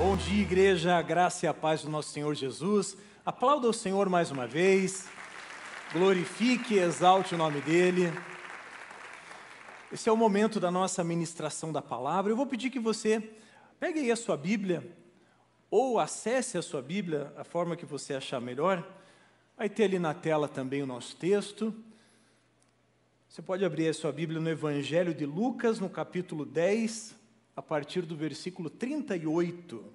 Bom dia, igreja, a graça e a paz do nosso Senhor Jesus. Aplauda o Senhor mais uma vez, glorifique e exalte o nome dEle. Esse é o momento da nossa ministração da palavra. Eu vou pedir que você pegue aí a sua Bíblia, ou acesse a sua Bíblia, a forma que você achar melhor. Vai ter ali na tela também o nosso texto. Você pode abrir a sua Bíblia no Evangelho de Lucas, no capítulo 10, a partir do versículo 38.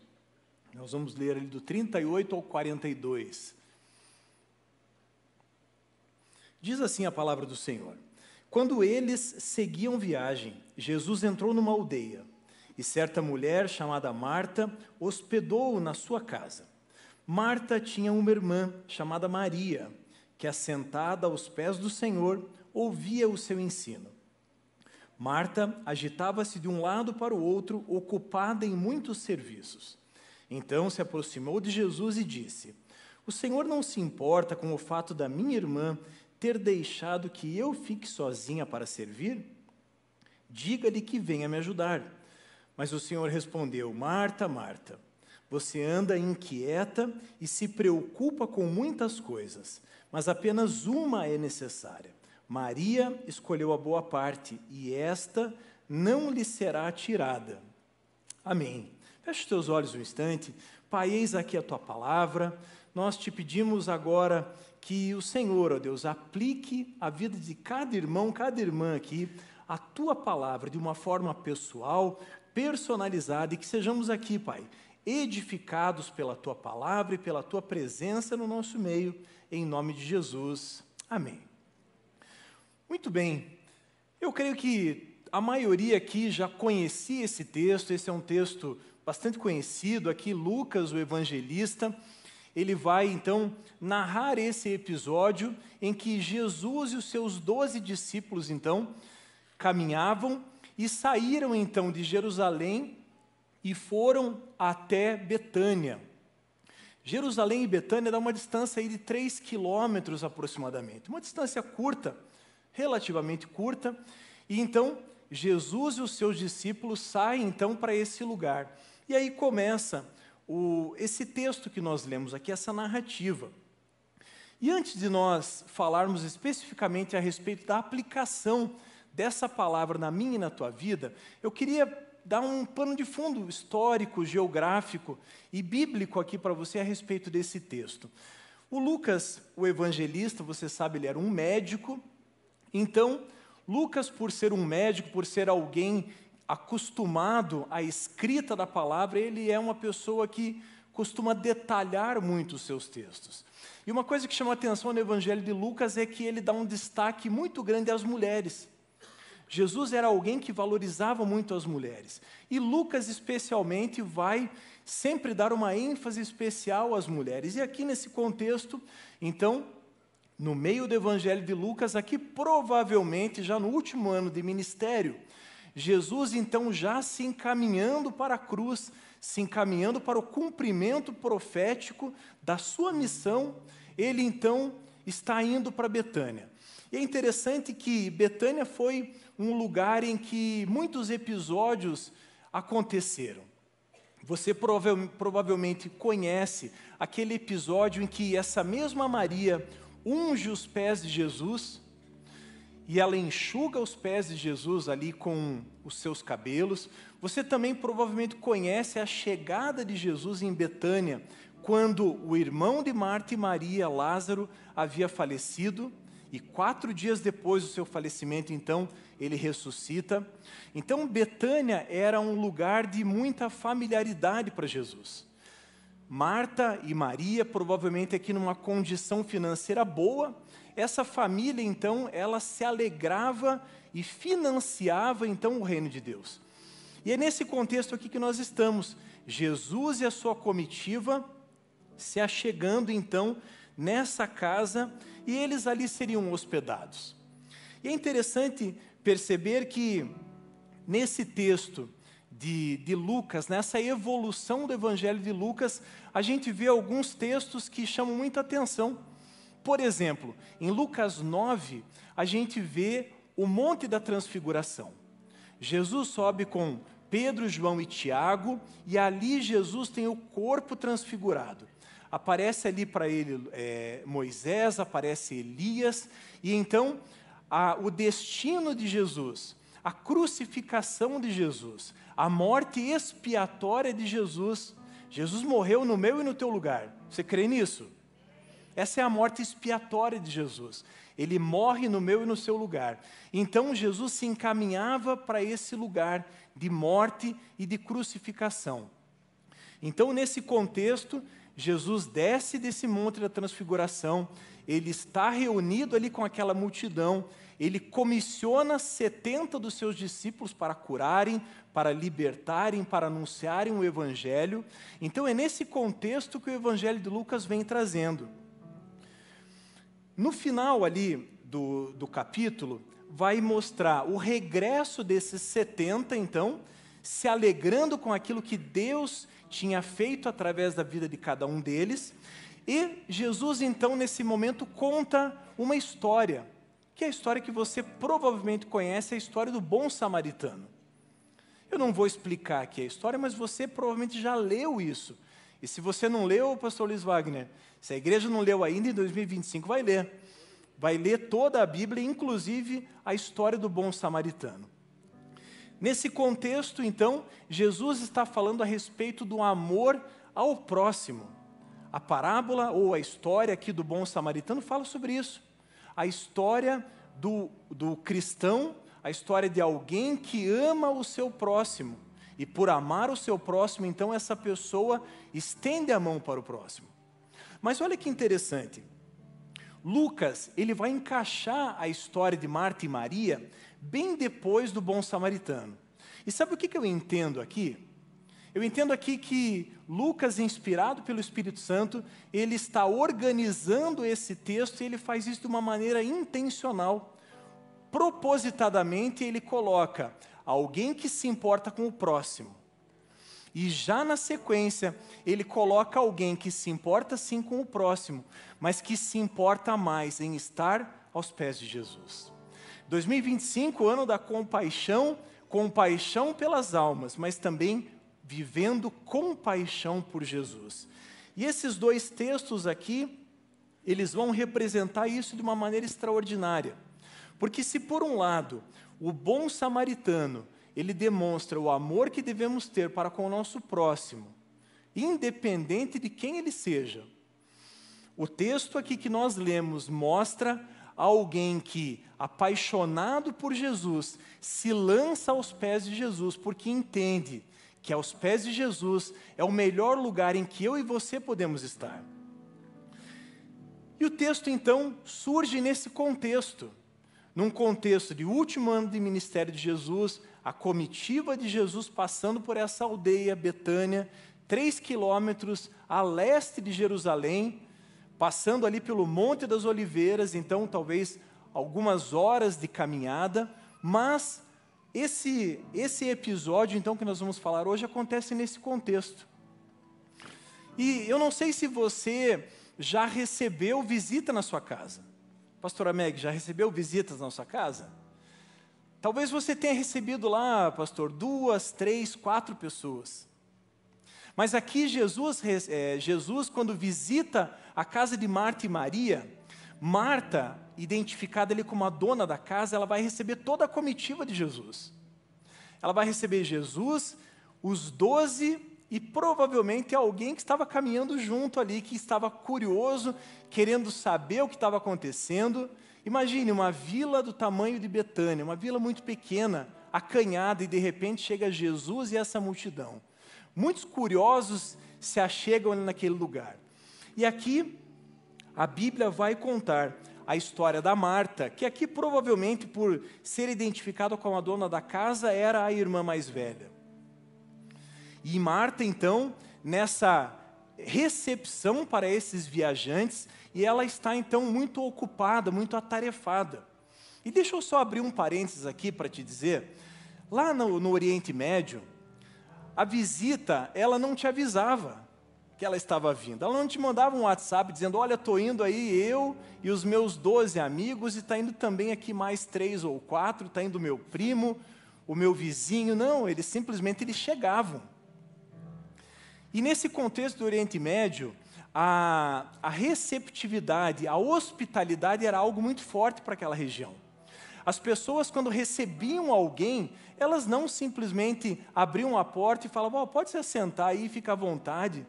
Nós vamos ler ali do 38 ao 42. Diz assim a palavra do Senhor. Quando eles seguiam viagem, Jesus entrou numa aldeia, e certa mulher chamada Marta hospedou-o na sua casa. Marta tinha uma irmã chamada Maria, que assentada aos pés do Senhor, ouvia o seu ensino. Marta agitava-se de um lado para o outro, ocupada em muitos serviços. Então se aproximou de Jesus e disse: O Senhor não se importa com o fato da minha irmã ter deixado que eu fique sozinha para servir? Diga-lhe que venha me ajudar. Mas o Senhor respondeu: Marta, Marta, você anda inquieta e se preocupa com muitas coisas, mas apenas uma é necessária. Maria escolheu a boa parte, e esta não lhe será tirada. Amém. Feche os teus olhos um instante. Pai, eis aqui a tua palavra. Nós te pedimos agora que o Senhor, ó Deus, aplique a vida de cada irmão, cada irmã aqui, a tua palavra de uma forma pessoal, personalizada, e que sejamos aqui, Pai, edificados pela tua palavra e pela tua presença no nosso meio, em nome de Jesus. Amém. Muito bem, eu creio que a maioria aqui já conhecia esse texto. Esse é um texto bastante conhecido aqui. Lucas, o evangelista, ele vai então narrar esse episódio em que Jesus e os seus 12 discípulos então caminhavam e saíram então de Jerusalém e foram até Betânia. Jerusalém e Betânia dá uma distância aí de 3 quilômetros aproximadamente, uma distância curta, relativamente curta, e então Jesus e os seus discípulos saem então para esse lugar. E aí começa esse texto que nós lemos aqui, essa narrativa. E antes de nós falarmos especificamente a respeito da aplicação dessa palavra na minha e na tua vida, eu queria dar um pano de fundo histórico, geográfico e bíblico aqui para você a respeito desse texto. O Lucas, o evangelista, você sabe, ele era um médico. Então, Lucas, por ser um médico, por ser alguém acostumado à escrita da palavra, ele é uma pessoa que costuma detalhar muito os seus textos. E uma coisa que chama a atenção no Evangelho de Lucas é que ele dá um destaque muito grande às mulheres. Jesus era alguém que valorizava muito as mulheres. E Lucas, especialmente, vai sempre dar uma ênfase especial às mulheres. E aqui nesse contexto, então, no meio do Evangelho de Lucas, aqui provavelmente já no último ano de ministério, Jesus então já se encaminhando para a cruz, se encaminhando para o cumprimento profético da sua missão, ele então está indo para Betânia. E é interessante que Betânia foi um lugar em que muitos episódios aconteceram. Você provavelmente conhece aquele episódio em que essa mesma Maria unge os pés de Jesus, e ela enxuga os pés de Jesus ali com os seus cabelos. Você também provavelmente conhece a chegada de Jesus em Betânia, quando o irmão de Marta e Maria, Lázaro, havia falecido, e 4 dias depois do seu falecimento, então, ele ressuscita. Então, Betânia era um lugar de muita familiaridade para Jesus. Marta e Maria, provavelmente aqui numa condição financeira boa, essa família, então, ela se alegrava e financiava, então, o reino de Deus. E é nesse contexto aqui que nós estamos. Jesus e a sua comitiva se achegando, então, nessa casa, e eles ali seriam hospedados. E é interessante perceber que, nesse texto de Lucas, nessa evolução do Evangelho de Lucas, a gente vê alguns textos que chamam muita atenção. Por exemplo, em Lucas 9, a gente vê o Monte da Transfiguração. Jesus sobe com Pedro, João e Tiago, e ali Jesus tem o corpo transfigurado. Aparece ali para ele Moisés, aparece Elias, e então o destino de Jesus, a crucificação de Jesus, a morte expiatória de Jesus. Jesus morreu no meu e no teu lugar. Você crê nisso? Essa é a morte expiatória de Jesus. Ele morre no meu e no seu lugar. Então Jesus se encaminhava para esse lugar de morte e de crucificação. Então, nesse contexto, Jesus desce desse monte da transfiguração, ele está reunido ali com aquela multidão, ele comissiona 70 dos seus discípulos para curarem, para libertarem, para anunciarem o Evangelho. Então, é nesse contexto que o Evangelho de Lucas vem trazendo. No final ali do capítulo, vai mostrar o regresso desses 70, então, se alegrando com aquilo que Deus tinha feito através da vida de cada um deles. E Jesus, então, nesse momento, conta uma história, que é a história que você provavelmente conhece, a história do bom samaritano. Eu não vou explicar aqui a história, mas você provavelmente já leu isso. E se você não leu, pastor Luiz Wagner, se a igreja não leu ainda, em 2025 vai ler. Vai ler toda a Bíblia, inclusive a história do bom samaritano. Nesse contexto, então, Jesus está falando a respeito do amor ao próximo. A parábola ou a história aqui do bom samaritano fala sobre isso. A história do cristão, a história de alguém que ama o seu próximo. E por amar o seu próximo, então, essa pessoa estende a mão para o próximo. Mas olha que interessante. Lucas, ele vai encaixar a história de Marta e Maria bem depois do bom samaritano. E sabe o que eu entendo aqui? Eu entendo aqui que Lucas, inspirado pelo Espírito Santo, ele está organizando esse texto e ele faz isso de uma maneira intencional. Propositadamente, ele coloca alguém que se importa com o próximo. E já na sequência, ele coloca alguém que se importa sim com o próximo, mas que se importa mais em estar aos pés de Jesus. 2025, ano da compaixão, compaixão pelas almas, mas também vivendo compaixão por Jesus. E esses dois textos aqui, eles vão representar isso de uma maneira extraordinária. Porque se por um lado, o bom samaritano, ele demonstra o amor que devemos ter para com o nosso próximo, independente de quem ele seja. O texto aqui que nós lemos mostra alguém que, apaixonado por Jesus, se lança aos pés de Jesus, porque entende que aos pés de Jesus é o melhor lugar em que eu e você podemos estar. E o texto, então, surge nesse contexto, num contexto de último ano de ministério de Jesus, a comitiva de Jesus passando por essa aldeia, Betânia, 3 quilômetros a leste de Jerusalém, passando ali pelo Monte das Oliveiras, então talvez algumas horas de caminhada, mas esse episódio então que nós vamos falar hoje acontece nesse contexto. E eu não sei se você já recebeu visita na sua casa. Pastora Meg, já recebeu visitas na sua casa? Talvez você tenha recebido lá, pastor, 2, 3, 4 pessoas. Mas aqui Jesus, quando visita a casa de Marta e Maria, Marta, identificada ali como a dona da casa, ela vai receber toda a comitiva de Jesus. Ela vai receber Jesus, os 12 e provavelmente alguém que estava caminhando junto ali, que estava curioso, querendo saber o que estava acontecendo. Imagine uma vila do tamanho de Betânia, uma vila muito pequena, acanhada, e de repente chega Jesus e essa multidão. Muitos curiosos se achegam naquele lugar. E aqui a Bíblia vai contar a história da Marta, que aqui provavelmente por ser identificada como a dona da casa, era a irmã mais velha. E Marta então, nessa recepção para esses viajantes, e ela está então muito ocupada, muito atarefada. E deixa eu só abrir um parênteses aqui para te dizer, lá no Oriente Médio, a visita, ela não te avisava que ela estava vindo. Ela não te mandava um WhatsApp dizendo, olha, estou indo aí eu e os meus 12 amigos, e está indo também aqui mais 3 ou 4, está indo meu primo. o meu vizinho. Não, eles simplesmente chegavam. E nesse contexto do Oriente Médio, a receptividade, a hospitalidade era algo muito forte para aquela região. As pessoas, quando recebiam alguém, elas não simplesmente abriam a porta e falavam, pode se assentar aí e ficar à vontade.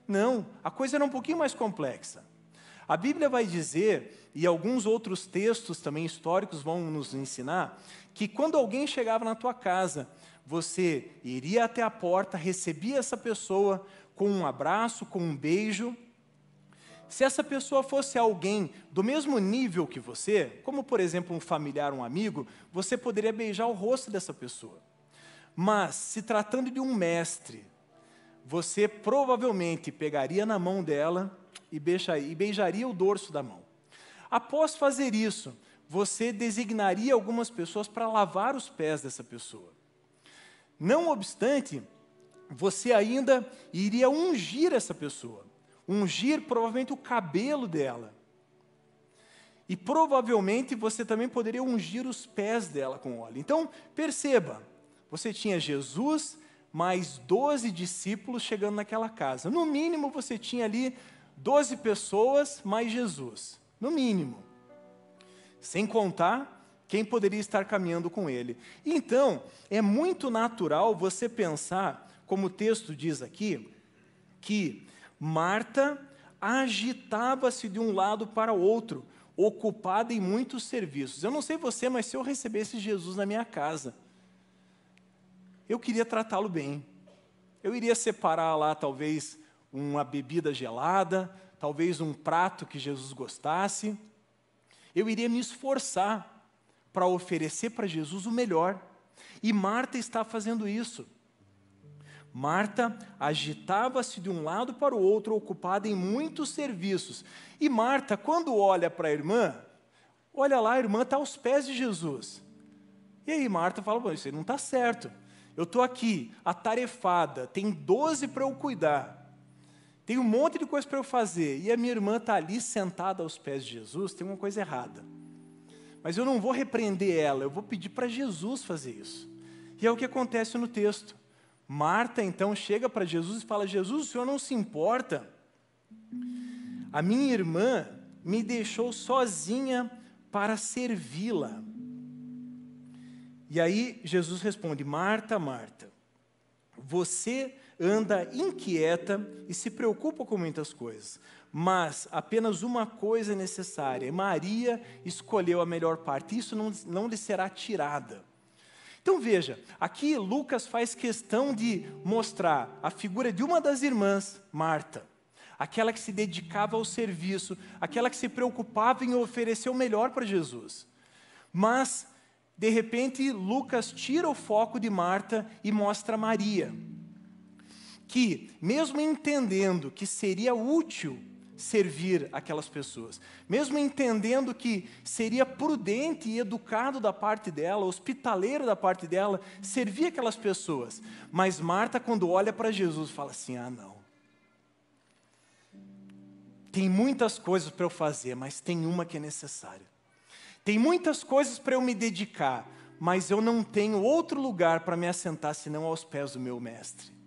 Não, a coisa era um pouquinho mais complexa. A Bíblia vai dizer, e alguns outros textos também históricos vão nos ensinar, que quando alguém chegava na tua casa, você iria até a porta, recebia essa pessoa com um abraço, com um beijo. Se essa pessoa fosse alguém do mesmo nível que você, como por exemplo um familiar, um amigo, você poderia beijar o rosto dessa pessoa. Mas, se tratando de um mestre, você provavelmente pegaria na mão dela e beijaria o dorso da mão. Após fazer isso, você designaria algumas pessoas para lavar os pés dessa pessoa. Não obstante, você ainda iria ungir essa pessoa. Ungir provavelmente o cabelo dela. E provavelmente você também poderia ungir os pés dela com óleo. Então, perceba, você tinha Jesus mais 12 discípulos chegando naquela casa. No mínimo, você tinha ali 12 pessoas mais Jesus. No mínimo. Sem contar quem poderia estar caminhando com ele. Então, é muito natural você pensar, como o texto diz aqui, que Marta agitava-se de um lado para o outro, ocupada em muitos serviços. Eu não sei você, mas se eu recebesse Jesus na minha casa, eu queria tratá-lo bem. Eu iria separar lá, talvez, uma bebida gelada, talvez um prato que Jesus gostasse. Eu iria me esforçar para oferecer para Jesus o melhor. E Marta está fazendo isso. Marta agitava-se de um lado para o outro, ocupada em muitos serviços. E Marta, quando olha para a irmã, olha lá, a irmã está aos pés de Jesus. E aí Marta fala, isso aí não está certo. Eu estou aqui, atarefada, tem 12 para eu cuidar. Tem um monte de coisa para eu fazer. E a minha irmã está ali sentada aos pés de Jesus, tem uma coisa errada. Mas eu não vou repreender ela, eu vou pedir para Jesus fazer isso. E é o que acontece no texto. Marta, então, chega para Jesus e fala, Jesus, o senhor não se importa? A minha irmã me deixou sozinha para servi-la. E aí Jesus responde, Marta, Marta, você anda inquieta e se preocupa com muitas coisas, mas apenas uma coisa é necessária. Maria escolheu a melhor parte, isso não lhe será tirada. Então veja, aqui Lucas faz questão de mostrar a figura de uma das irmãs, Marta, aquela que se dedicava ao serviço, aquela que se preocupava em oferecer o melhor para Jesus. Mas, de repente, Lucas tira o foco de Marta e mostra Maria, que, mesmo entendendo que seria útil servir aquelas pessoas, mesmo entendendo que seria prudente e educado da parte dela, hospitaleiro da parte dela, servir aquelas pessoas, mas Marta, quando olha para Jesus, fala assim, não, tem muitas coisas para eu fazer, mas tem uma que é necessária, tem muitas coisas para eu me dedicar, mas eu não tenho outro lugar para me assentar senão aos pés do meu mestre.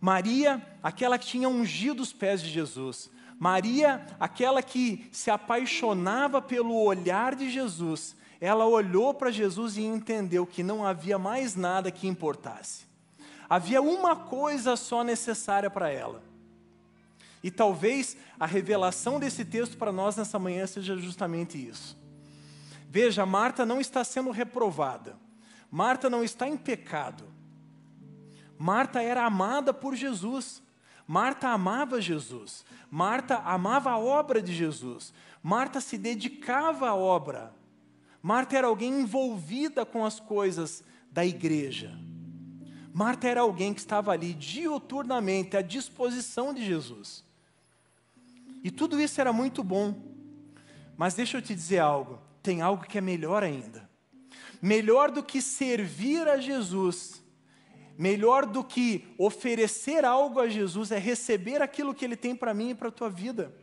Maria, aquela que tinha ungido os pés de Jesus. Maria, aquela que se apaixonava pelo olhar de Jesus. Ela olhou para Jesus e entendeu que não havia mais nada que importasse. Havia uma coisa só necessária para ela. E talvez a revelação desse texto para nós nessa manhã seja justamente isso. Veja, Marta não está sendo reprovada. Marta não está em pecado. Marta era amada por Jesus. Marta amava Jesus. Marta amava a obra de Jesus. Marta se dedicava à obra. Marta era alguém envolvida com as coisas da igreja. Marta era alguém que estava ali diuturnamente à disposição de Jesus. E tudo isso era muito bom. Mas deixa eu te dizer algo. Tem algo que é melhor ainda. Melhor do que servir a Jesus, melhor do que oferecer algo a Jesus, é receber aquilo que Ele tem para mim e para a tua vida.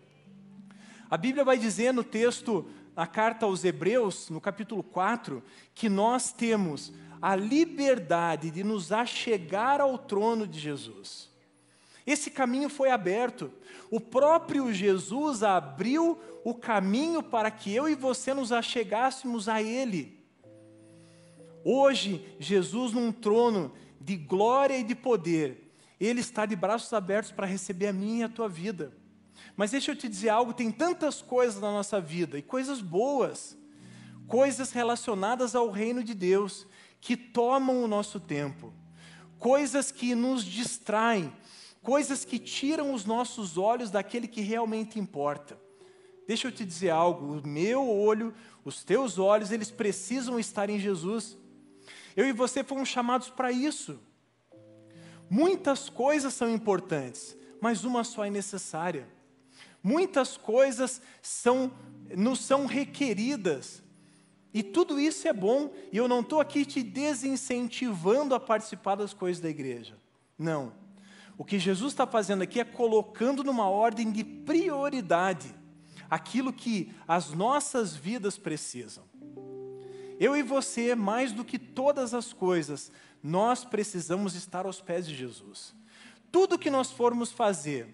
A Bíblia vai dizer no texto na carta aos Hebreus, no capítulo 4, que nós temos a liberdade de nos achegar ao trono de Jesus. Esse caminho foi aberto. O próprio Jesus abriu o caminho para que eu e você nos achegássemos a Ele. Hoje, Jesus num trono de glória e de poder, Ele está de braços abertos para receber a minha e a tua vida. Mas deixa eu te dizer algo, tem tantas coisas na nossa vida, e coisas boas, coisas relacionadas ao reino de Deus, que tomam o nosso tempo, coisas que nos distraem, coisas que tiram os nossos olhos daquele que realmente importa. Deixa eu te dizer algo, o meu olho, os teus olhos, eles precisam estar em Jesus. Eu e você fomos chamados para isso. Muitas coisas são importantes, mas uma só é necessária. Muitas coisas nos são requeridas, e tudo isso é bom, e eu não estou aqui te desincentivando a participar das coisas da igreja. Não. O que Jesus está fazendo aqui é colocando numa ordem de prioridade aquilo que as nossas vidas precisam. Eu e você, mais do que todas as coisas, nós precisamos estar aos pés de Jesus. Tudo que nós formos fazer,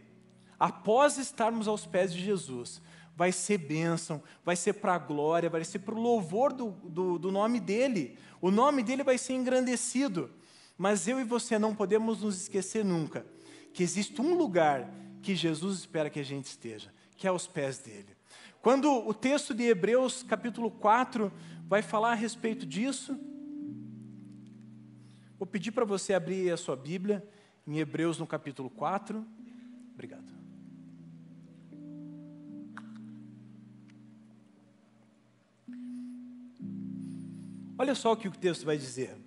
após estarmos aos pés de Jesus, vai ser bênção, vai ser para a glória, vai ser para o louvor do nome dEle. O nome dEle vai ser engrandecido. Mas eu e você não podemos nos esquecer nunca que existe um lugar que Jesus espera que a gente esteja, que é aos pés dEle. Quando o texto de Hebreus, capítulo 4, vai falar a respeito disso, vou pedir para você abrir a sua Bíblia em Hebreus, no capítulo 4. Obrigado. Olha só o que o texto vai dizer.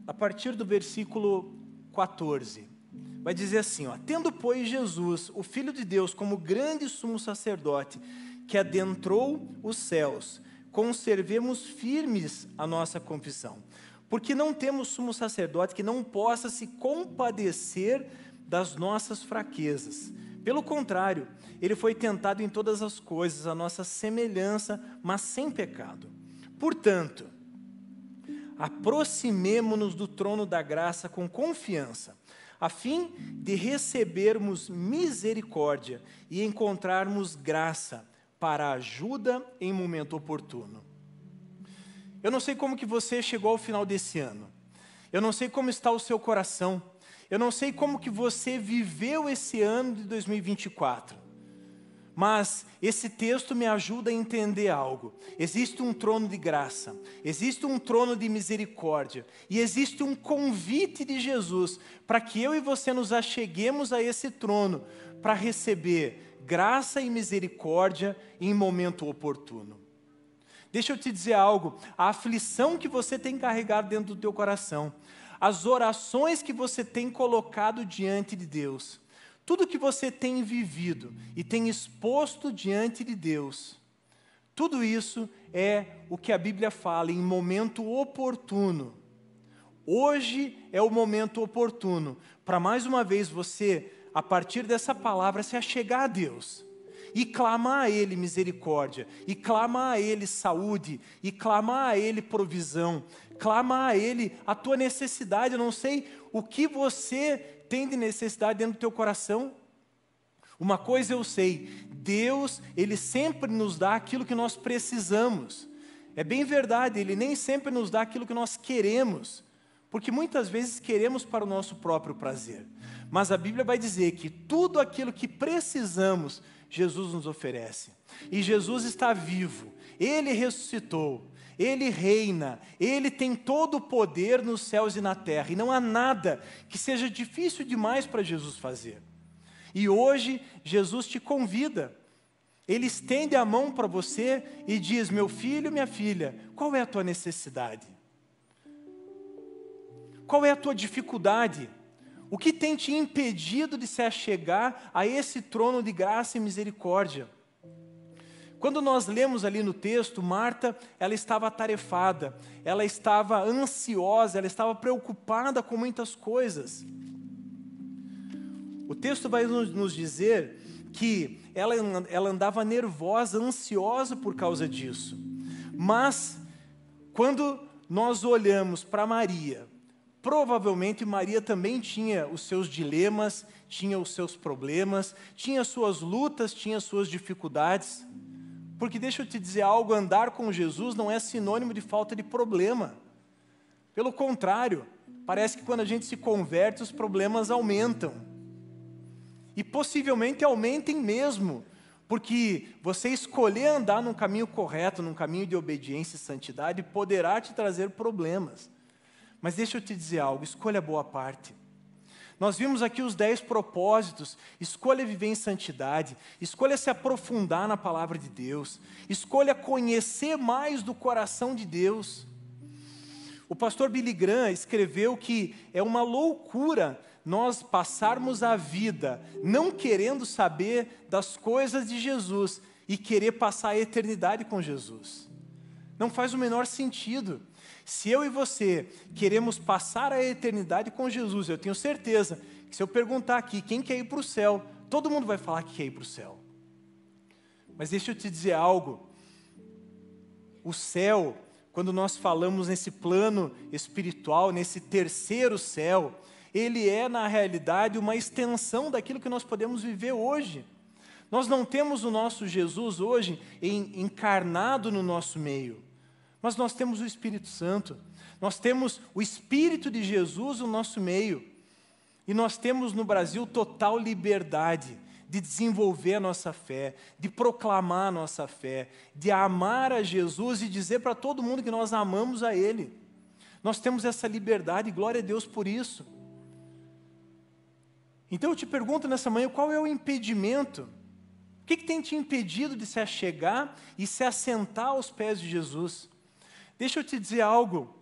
A partir do versículo 14, vai dizer assim, ó: tendo, pois, Jesus, o Filho de Deus, como grande sumo sacerdote, que adentrou os céus, conservemos firmes a nossa confissão, porque não temos sumo sacerdote que não possa se compadecer das nossas fraquezas. Pelo contrário, ele foi tentado em todas as coisas, a nossa semelhança, mas sem pecado. Portanto, aproximemo-nos do trono da graça com confiança, a fim de recebermos misericórdia e encontrarmos graça para ajuda em momento oportuno. Eu não sei como que você chegou ao final desse ano. Eu não sei como está o seu coração. Eu não sei como que você viveu esse ano de 2024. Mas esse texto me ajuda a entender algo. Existe um trono de graça, existe um trono de misericórdia, e existe um convite de Jesus para que eu e você nos acheguemos a esse trono para receber graça e misericórdia em momento oportuno. Deixa eu te dizer algo, a aflição que você tem carregado dentro do teu coração, as orações que você tem colocado diante de Deus, tudo que você tem vivido e tem exposto diante de Deus, tudo isso é o que a Bíblia fala em momento oportuno. Hoje é o momento oportuno para mais uma vez você, a partir dessa palavra, se achegar a Deus e clamar a Ele misericórdia, e clamar a Ele saúde, e clamar a Ele provisão, clamar a Ele a tua necessidade. Eu não sei o que você tem de necessidade dentro do teu coração. Uma coisa eu sei, Deus, Ele sempre nos dá aquilo que nós precisamos. É bem verdade, Ele nem sempre nos dá aquilo que nós queremos, porque muitas vezes queremos para o nosso próprio prazer. Mas a Bíblia vai dizer que tudo aquilo que precisamos, Jesus nos oferece. E Jesus está vivo, Ele ressuscitou, Ele reina, Ele tem todo o poder nos céus e na terra, e não há nada que seja difícil demais para Jesus fazer. E hoje, Jesus te convida, Ele estende a mão para você e diz: meu filho, minha filha, qual é a tua necessidade? Qual é a tua dificuldade? O que tem te impedido de se achegar a esse trono de graça e misericórdia? Quando nós lemos ali no texto, Marta, ela estava atarefada, ela estava ansiosa, ela estava preocupada com muitas coisas. O texto vai nos dizer que ela andava nervosa, ansiosa por causa disso. Mas, quando nós olhamos para Maria, provavelmente Maria também tinha os seus dilemas, tinha os seus problemas, tinha suas lutas, tinha suas dificuldades. Porque deixa eu te dizer algo, andar com Jesus não é sinônimo de falta de problema. Pelo contrário, parece que quando a gente se converte, os problemas aumentam. E possivelmente aumentem mesmo, porque você escolher andar num caminho correto, num caminho de obediência e santidade, poderá te trazer problemas. Mas deixa eu te dizer algo, escolha a boa parte. Nós vimos aqui os 10 propósitos, escolha viver em santidade, escolha se aprofundar na palavra de Deus, escolha conhecer mais do coração de Deus. O pastor Billy Graham escreveu que é uma loucura nós passarmos a vida não querendo saber das coisas de Jesus e querer passar a eternidade com Jesus. Não faz o menor sentido. Se eu e você queremos passar a eternidade com Jesus, eu tenho certeza que se eu perguntar aqui quem quer ir para o céu, todo mundo vai falar que quer ir para o céu. Mas deixa eu te dizer algo. O céu, quando nós falamos nesse plano espiritual, nesse terceiro céu, ele é, na realidade, uma extensão daquilo que nós podemos viver hoje. Nós não temos o nosso Jesus hoje encarnado no nosso meio, mas nós temos o Espírito Santo. Nós temos o Espírito de Jesus no nosso meio. E nós temos no Brasil total liberdade de desenvolver a nossa fé, de proclamar a nossa fé, de amar a Jesus e dizer para todo mundo que nós amamos a Ele. Nós temos essa liberdade, e glória a Deus por isso. Então eu te pergunto nessa manhã, qual é o impedimento? O que tem te impedido de se achegar e se assentar aos pés de Jesus? Deixa eu te dizer algo.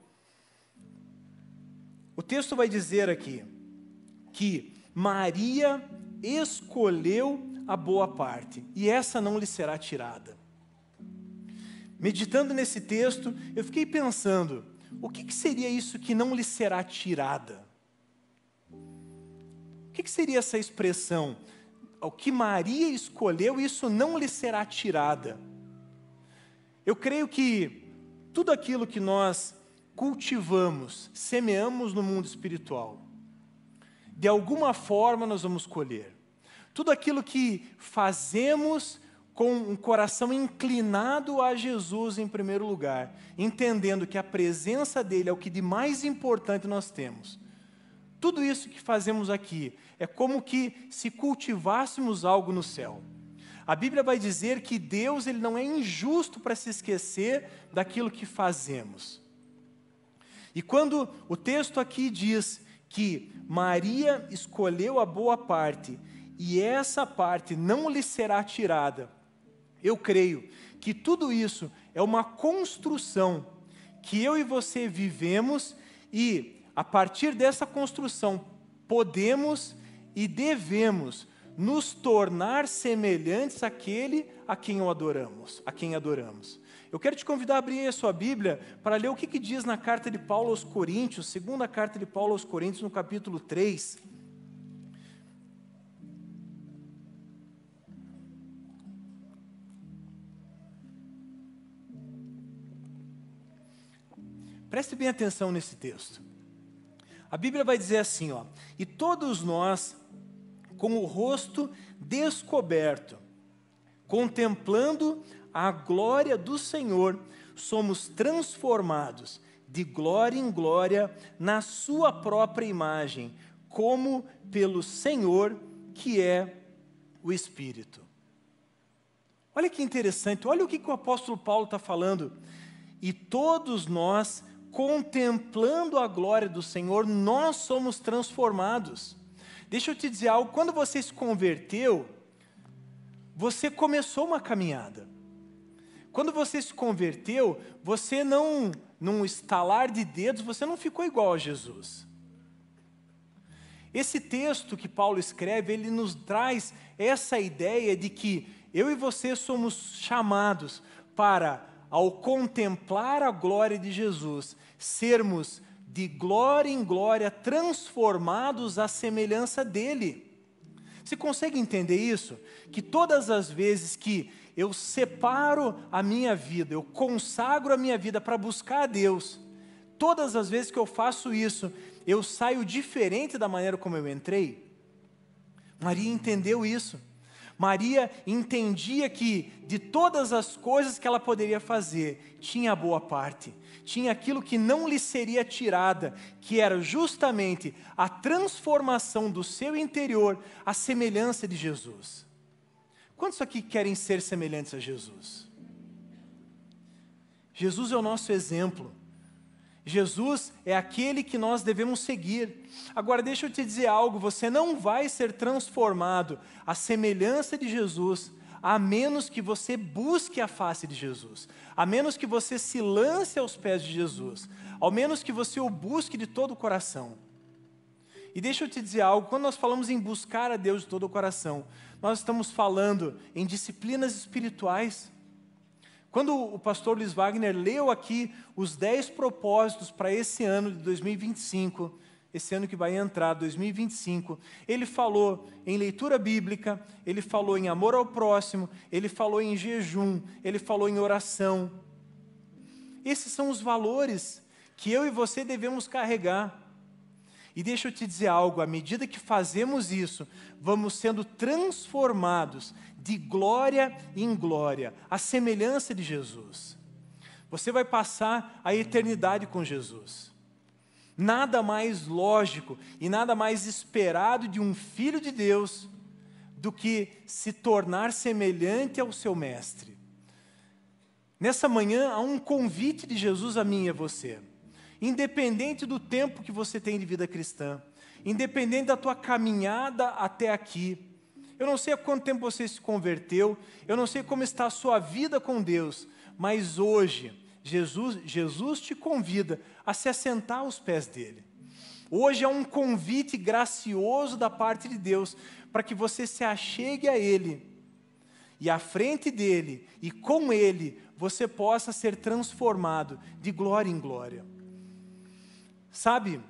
O texto vai dizer aqui que Maria escolheu a boa parte, e essa não lhe será tirada. Meditando nesse texto, eu fiquei pensando, o que seria isso que não lhe será tirada? O que seria essa expressão? O que Maria escolheu, isso não lhe será tirada. Eu creio que tudo aquilo que nós cultivamos, semeamos no mundo espiritual, de alguma forma nós vamos colher. Tudo aquilo que fazemos com um coração inclinado a Jesus em primeiro lugar, entendendo que a presença dEle é o que de mais importante nós temos. Tudo isso que fazemos aqui é como que se cultivássemos algo no céu. A Bíblia vai dizer que Deus ele não é injusto para se esquecer daquilo que fazemos. E quando o texto aqui diz que Maria escolheu a boa parte e essa parte não lhe será tirada, eu creio que tudo isso é uma construção que eu e você vivemos e, a partir dessa construção, podemos e devemos nos tornar semelhantes àquele a quem adoramos. Eu quero te convidar a abrir a sua Bíblia para ler o que diz na carta de Paulo aos Coríntios, segunda carta de Paulo aos Coríntios, no capítulo 3. Preste bem atenção nesse texto. A Bíblia vai dizer assim, ó, e todos nós, com o rosto descoberto, contemplando a glória do Senhor, somos transformados de glória em glória na sua própria imagem, como pelo Senhor, que é o Espírito. Olha que interessante, olha o que o apóstolo Paulo está falando. E todos nós, contemplando a glória do Senhor, nós somos transformados. Deixa eu te dizer algo, quando você se converteu, você começou uma caminhada. Quando você se converteu, você não, num estalar de dedos, você não ficou igual a Jesus. Esse texto que Paulo escreve, ele nos traz essa ideia de que eu e você somos chamados para, ao contemplar a glória de Jesus, sermos de glória em glória transformados à semelhança dele. Você consegue entender isso? Que todas as vezes que eu separo a minha vida, eu consagro a minha vida para buscar a Deus, todas as vezes que eu faço isso, eu saio diferente da maneira como eu entrei? Maria entendeu isso. Maria entendia que de todas as coisas que ela poderia fazer, tinha a boa parte, tinha aquilo que não lhe seria tirada, que era justamente a transformação do seu interior à semelhança de Jesus. Quantos aqui querem ser semelhantes a Jesus? Jesus é o nosso exemplo. Jesus é aquele que nós devemos seguir. Agora deixa eu te dizer algo, você não vai ser transformado à semelhança de Jesus, a menos que você busque a face de Jesus, a menos que você se lance aos pés de Jesus, ao menos que você o busque de todo o coração. E deixa eu te dizer algo, quando nós falamos em buscar a Deus de todo o coração, nós estamos falando em disciplinas espirituais. Quando o pastor Luiz Wagner leu aqui os 10 propósitos para esse ano de 2025, esse ano que vai entrar, 2025, ele falou em leitura bíblica, ele falou em amor ao próximo, ele falou em jejum, ele falou em oração. Esses são os valores que eu e você devemos carregar. E deixa eu te dizer algo, à medida que fazemos isso, vamos sendo transformados de glória em glória, à semelhança de Jesus. Você vai passar a eternidade com Jesus. Nada mais lógico e nada mais esperado de um filho de Deus do que se tornar semelhante ao seu mestre. Nessa manhã há um convite de Jesus a mim e a você. Independente do tempo que você tem de vida cristã, independente da tua caminhada até aqui, eu não sei há quanto tempo você se converteu, eu não sei como está a sua vida com Deus, mas hoje, Jesus te convida a se assentar aos pés dele. Hoje é um convite gracioso da parte de Deus, para que você se achegue a Ele, e à frente dele, e com Ele, você possa ser transformado de glória em glória. Sabe,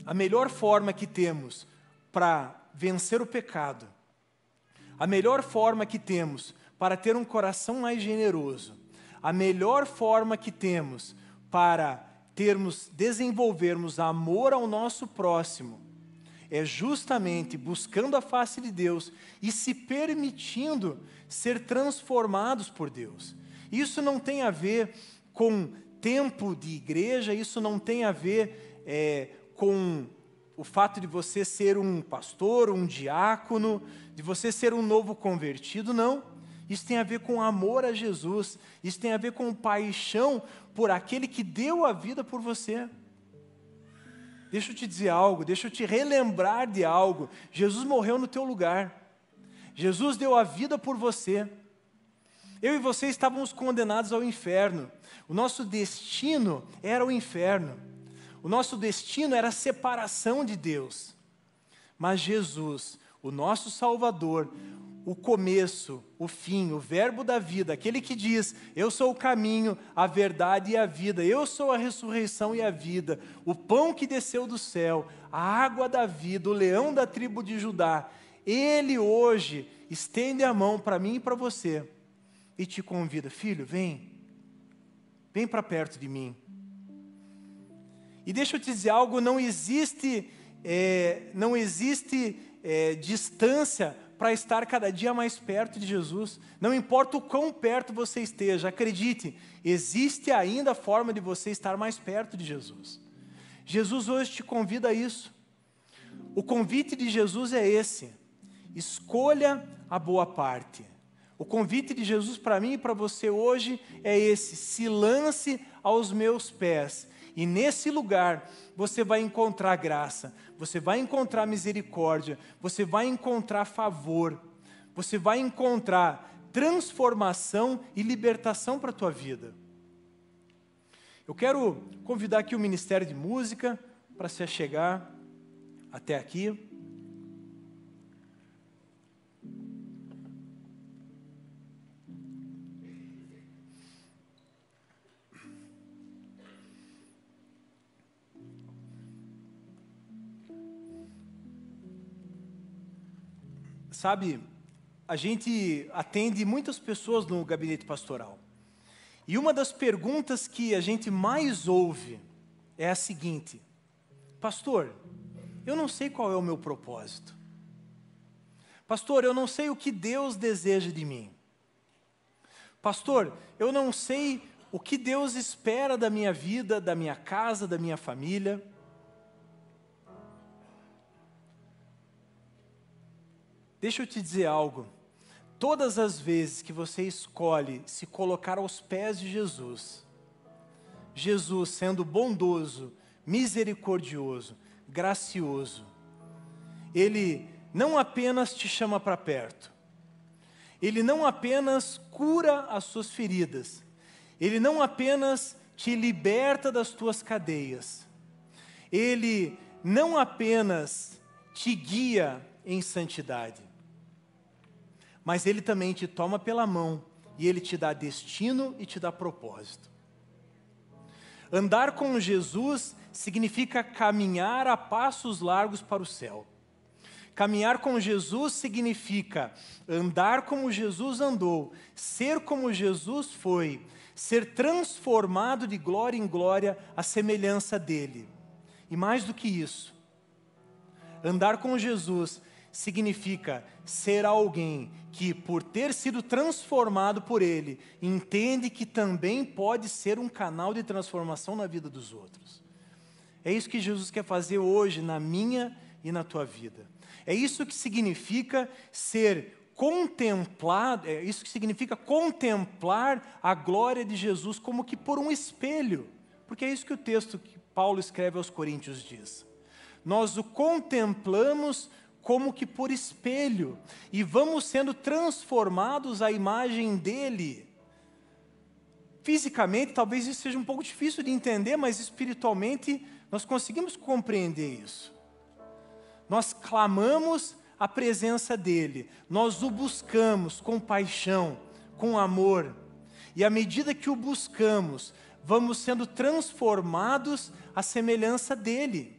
a melhor forma que temos para vencer o pecado, a melhor forma que temos para ter um coração mais generoso, a melhor forma que temos para desenvolvermos amor ao nosso próximo, é justamente buscando a face de Deus e se permitindo ser transformados por Deus. Isso não tem a ver com tempo de igreja, isso não tem a ver com o fato de você ser um pastor, um diácono, de você ser um novo convertido, não. Isso tem a ver com amor a Jesus, isso tem a ver com paixão por aquele que deu a vida por você. Deixa eu te dizer algo, deixa eu te relembrar de algo. Jesus morreu no teu lugar, Jesus deu a vida por você. Eu e você estávamos condenados ao inferno, o nosso destino era o inferno, o nosso destino era a separação de Deus. Mas Jesus, o nosso Salvador, o começo, o fim, o verbo da vida, aquele que diz, eu sou o caminho, a verdade e a vida, eu sou a ressurreição e a vida, o pão que desceu do céu, a água da vida, o leão da tribo de Judá, ele hoje estende a mão para mim e para você e te convida, filho, vem para perto de mim. E deixa eu te dizer algo, não existe distância para estar cada dia mais perto de Jesus. Não importa o quão perto você esteja, acredite, existe ainda a forma de você estar mais perto de Jesus. Jesus hoje te convida a isso. O convite de Jesus é esse: escolha a boa parte. O convite de Jesus para mim e para você hoje é esse: se lance aos meus pés. E nesse lugar você vai encontrar graça, você vai encontrar misericórdia, você vai encontrar favor, você vai encontrar transformação e libertação para a tua vida. Eu quero convidar aqui o Ministério de Música para se achegar até aqui. Sabe, a gente atende muitas pessoas no gabinete pastoral. E uma das perguntas que a gente mais ouve é a seguinte: pastor, eu não sei qual é o meu propósito. Pastor, eu não sei o que Deus deseja de mim. Pastor, eu não sei o que Deus espera da minha vida, da minha casa, da minha família. Deixa eu te dizer algo. Todas as vezes que você escolhe se colocar aos pés de Jesus, Jesus sendo bondoso, misericordioso, gracioso, Ele não apenas te chama para perto, Ele não apenas cura as suas feridas, Ele não apenas te liberta das tuas cadeias, Ele não apenas te guia em santidade, mas Ele também te toma pela mão e Ele te dá destino e te dá propósito. Andar com Jesus significa caminhar a passos largos para o céu. Caminhar com Jesus significa andar como Jesus andou, ser como Jesus foi, ser transformado de glória em glória à semelhança dele. E mais do que isso, andar com Jesus significa ser alguém que, por ter sido transformado por Ele, entende que também pode ser um canal de transformação na vida dos outros. É isso que Jesus quer fazer hoje na minha e na tua vida. É isso que significa ser contemplado, é isso que significa contemplar a glória de Jesus como que por um espelho. Porque é isso que o texto que Paulo escreve aos Coríntios diz. Nós o contemplamos como que por espelho, e vamos sendo transformados à imagem dele. Fisicamente, talvez isso seja um pouco difícil de entender, mas espiritualmente nós conseguimos compreender isso. Nós clamamos a presença dele, nós o buscamos com paixão, com amor, e à medida que o buscamos, vamos sendo transformados à semelhança dele.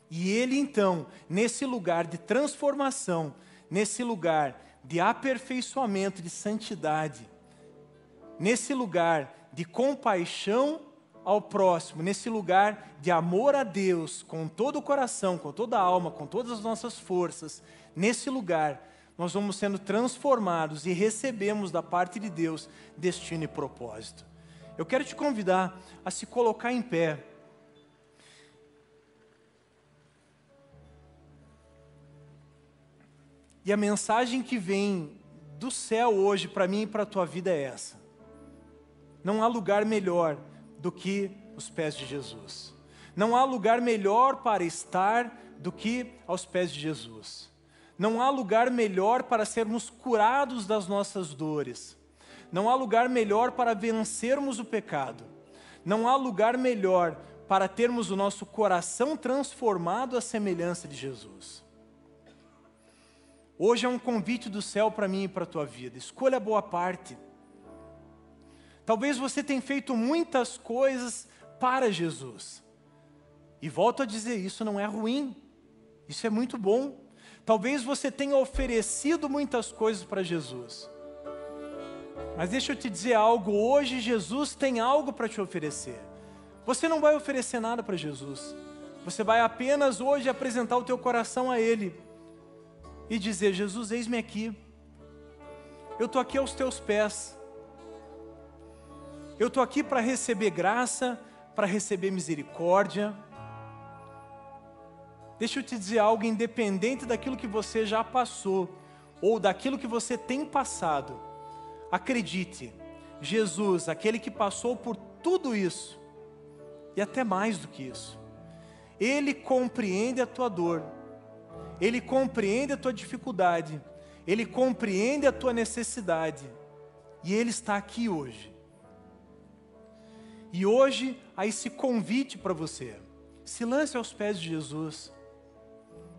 E Ele então, nesse lugar de transformação, nesse lugar de aperfeiçoamento, de santidade, nesse lugar de compaixão ao próximo, nesse lugar de amor a Deus, com todo o coração, com toda a alma, com todas as nossas forças, nesse lugar, nós vamos sendo transformados e recebemos da parte de Deus destino e propósito. Eu quero te convidar a se colocar em pé. E a mensagem que vem do céu hoje para mim e para a tua vida é essa. Não há lugar melhor do que os pés de Jesus. Não há lugar melhor para estar do que aos pés de Jesus. Não há lugar melhor para sermos curados das nossas dores. Não há lugar melhor para vencermos o pecado. Não há lugar melhor para termos o nosso coração transformado à semelhança de Jesus. Hoje é um convite do céu para mim e para a tua vida. Escolha a boa parte. Talvez você tenha feito muitas coisas para Jesus. E volto a dizer, isso não é ruim. Isso é muito bom. Talvez você tenha oferecido muitas coisas para Jesus. Mas deixa eu te dizer algo, hoje Jesus tem algo para te oferecer. Você não vai oferecer nada para Jesus. Você vai apenas hoje apresentar o teu coração a Ele. E dizer, Jesus, eis-me aqui. Eu estou aqui aos teus pés. Eu estou aqui para receber graça, para receber misericórdia. Deixa eu te dizer algo, independente daquilo que você já passou, ou daquilo que você tem passado. Acredite, Jesus, aquele que passou por tudo isso, e até mais do que isso, Ele compreende a tua dor. Ele compreende a tua dificuldade, Ele compreende a tua necessidade, e Ele está aqui hoje. E hoje há esse convite para você, se lance aos pés de Jesus,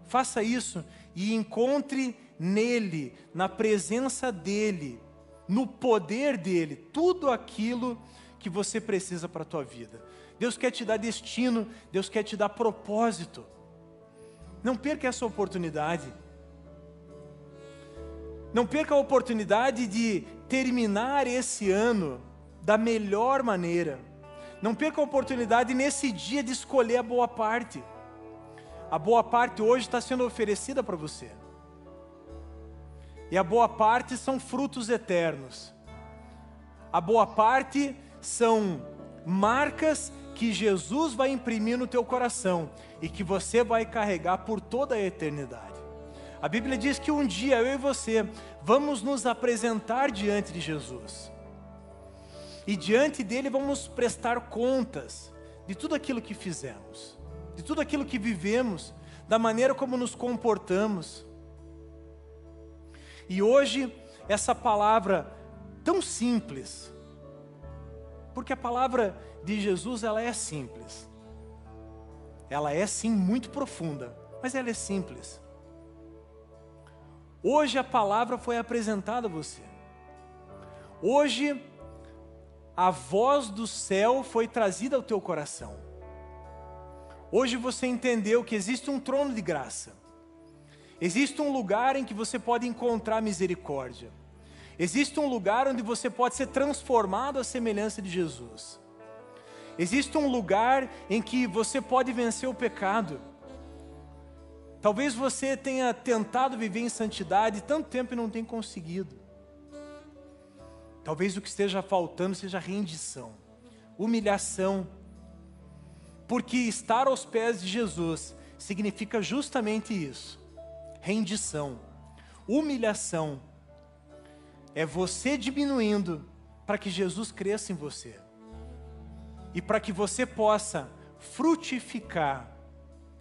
faça isso e encontre nele, na presença dele, no poder dele, tudo aquilo que você precisa para a tua vida. Deus quer te dar destino, Deus quer te dar propósito. Não perca essa oportunidade. Não perca a oportunidade de terminar esse ano da melhor maneira. Não perca a oportunidade nesse dia de escolher a boa parte. A boa parte hoje está sendo oferecida para você. E a boa parte são frutos eternos. A boa parte são marcas que Jesus vai imprimir no teu coração e que você vai carregar por toda a eternidade. A Bíblia diz que um dia eu e você vamos nos apresentar diante de Jesus. E diante dele vamos prestar contas de tudo aquilo que fizemos, de tudo aquilo que vivemos, da maneira como nos comportamos. E hoje, essa palavra tão simples, porque a palavra de Jesus, ela é simples. Ela é sim muito profunda, mas ela é simples. Hoje a palavra foi apresentada a você. Hoje a voz do céu foi trazida ao teu coração. Hoje você entendeu que existe um trono de graça. Existe um lugar em que você pode encontrar misericórdia. Existe um lugar onde você pode ser transformado à semelhança de Jesus. Existe um lugar em que você pode vencer o pecado. Talvez você tenha tentado viver em santidade tanto tempo e não tenha conseguido. Talvez o que esteja faltando seja rendição, humilhação. Porque estar aos pés de Jesus significa justamente isso. Rendição, humilhação. É você diminuindo para que Jesus cresça em você. E para que você possa frutificar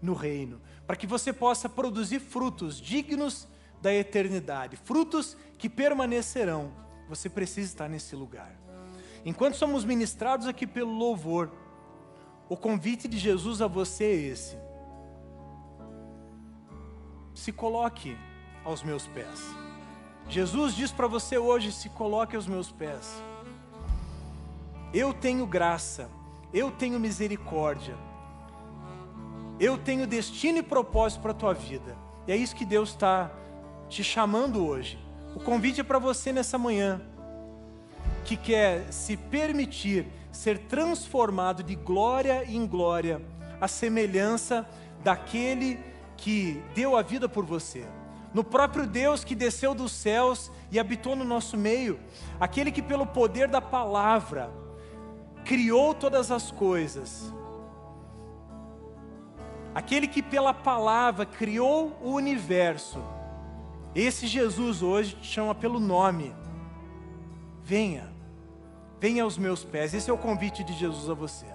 no reino. Para que você possa produzir frutos dignos da eternidade. Frutos que permanecerão. Você precisa estar nesse lugar. Enquanto somos ministrados aqui pelo louvor, o convite de Jesus a você é esse. Se coloque aos meus pés. Jesus diz para você hoje, se coloque aos meus pés. Eu tenho graça, eu tenho misericórdia, eu tenho destino e propósito para a tua vida. E é isso que Deus está te chamando hoje. O convite é para você nessa manhã, que quer se permitir ser transformado de glória em glória, à semelhança daquele que deu a vida por você. No próprio Deus que desceu dos céus e habitou no nosso meio, aquele que pelo poder da palavra criou todas as coisas, aquele que pela palavra criou o universo. Esse Jesus hoje te chama pelo nome. Venha, venha aos meus pés. Esse é o convite de Jesus a você.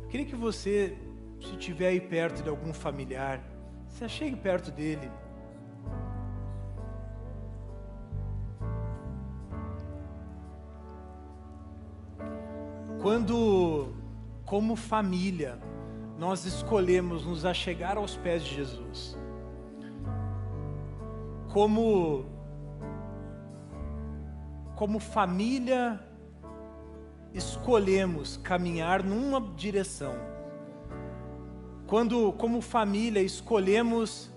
Eu queria que você, se estiver aí perto de algum familiar, se chegue perto dele. Quando, como família, nós escolhemos nos achegar aos pés de Jesus, como família, escolhemos caminhar numa direção. Quando, como família, escolhemos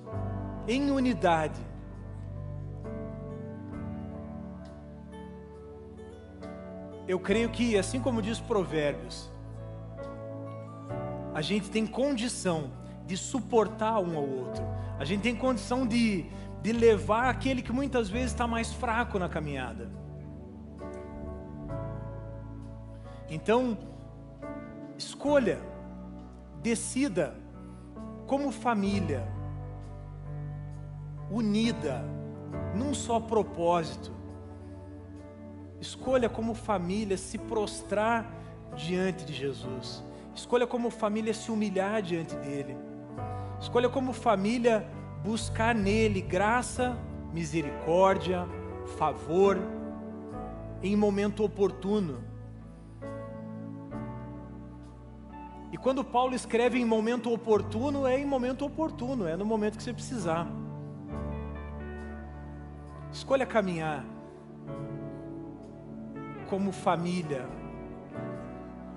em unidade. Eu creio que, assim como diz Provérbios, a gente tem condição de suportar um ao outro. A gente tem condição de levar aquele que muitas vezes está mais fraco na caminhada. Então, escolha, decida, como família, unida, num só propósito. Escolha como família se prostrar diante de Jesus. Escolha como família se humilhar diante dele. Escolha como família buscar nele graça, misericórdia, favor, em momento oportuno. E quando Paulo escreve em momento oportuno, é em momento oportuno, é no momento que você precisar. Escolha caminhar como família,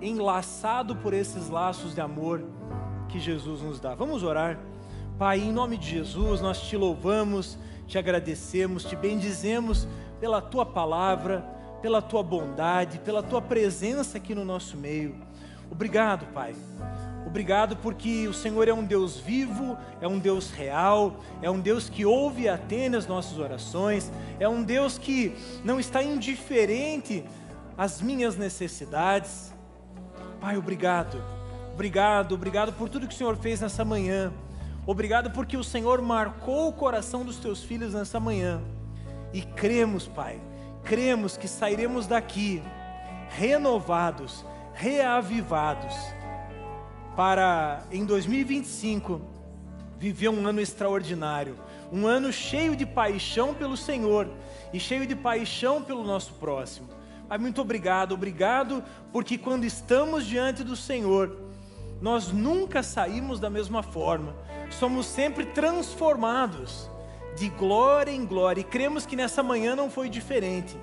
enlaçado por esses laços de amor que Jesus nos dá. Vamos orar. Pai, em nome de Jesus, nós te louvamos, te agradecemos, te bendizemos pela tua palavra, pela tua bondade, pela tua presença aqui no nosso meio. Obrigado, Pai. Obrigado porque o Senhor é um Deus vivo, é um Deus real, é um Deus que ouve e atende as nossas orações, é um Deus que não está indiferente às minhas necessidades. Pai, obrigado, obrigado, obrigado por tudo que o Senhor fez nessa manhã. Obrigado porque o Senhor marcou o coração dos teus filhos nessa manhã. E cremos, Pai, cremos que sairemos daqui renovados, reavivados, para em 2025 viver um ano extraordinário, um ano cheio de paixão pelo Senhor e cheio de paixão pelo nosso próximo. Pai, muito obrigado, obrigado porque quando estamos diante do Senhor, nós nunca saímos da mesma forma, somos sempre transformados de glória em glória, e cremos que nessa manhã não foi diferente.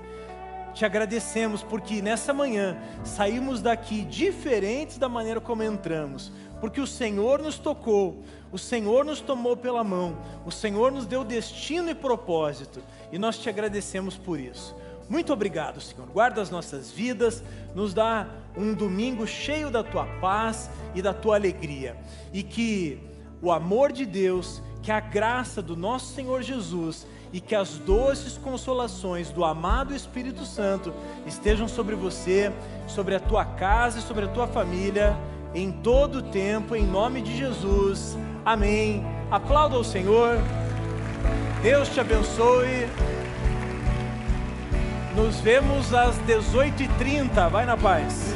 Te agradecemos porque nessa manhã saímos daqui diferentes da maneira como entramos, porque o Senhor nos tocou, o Senhor nos tomou pela mão, o Senhor nos deu destino e propósito, e nós te agradecemos por isso. Muito obrigado, Senhor. Guarda as nossas vidas, nos dá um domingo cheio da tua paz e da tua alegria, e que o amor de Deus, que a graça do nosso Senhor Jesus e que as doces consolações do amado Espírito Santo estejam sobre você, sobre a tua casa e sobre a tua família, em todo o tempo, em nome de Jesus. Amém. Aplauda ao Senhor. Deus te abençoe. Nos vemos às 18h30. Vai na paz.